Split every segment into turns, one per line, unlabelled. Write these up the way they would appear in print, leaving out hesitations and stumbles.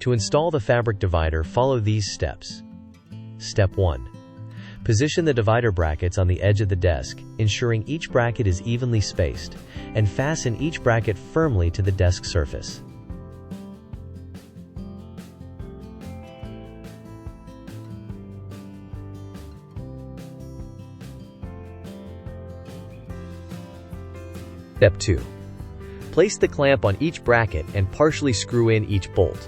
To install the fabric divider, follow these steps. Step 1. Position the divider brackets on the edge of the desk, ensuring each bracket is evenly spaced, and fasten each bracket firmly to the desk surface. Step 2. Place the clamp on each bracket and partially screw in each bolt.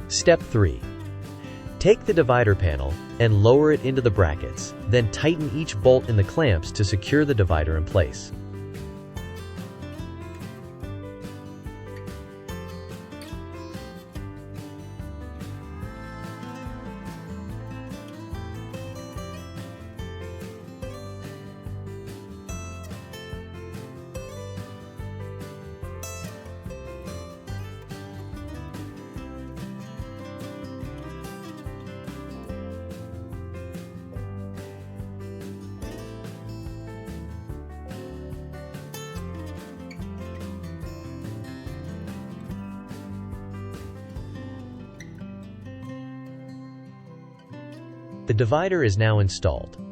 Step 3. Take the divider panel and lower it into the brackets, then tighten each bolt in the clamps to secure the divider in place. The divider is now installed.